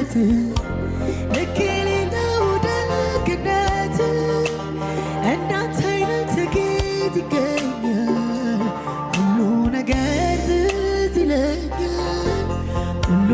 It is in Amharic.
ምሕረት ልክ የሌለው ደግነት እንዳንተ አይነት ጌታ ይገኛል። ሁሉ ነገር ትዝ ይለኛል። ሁሉ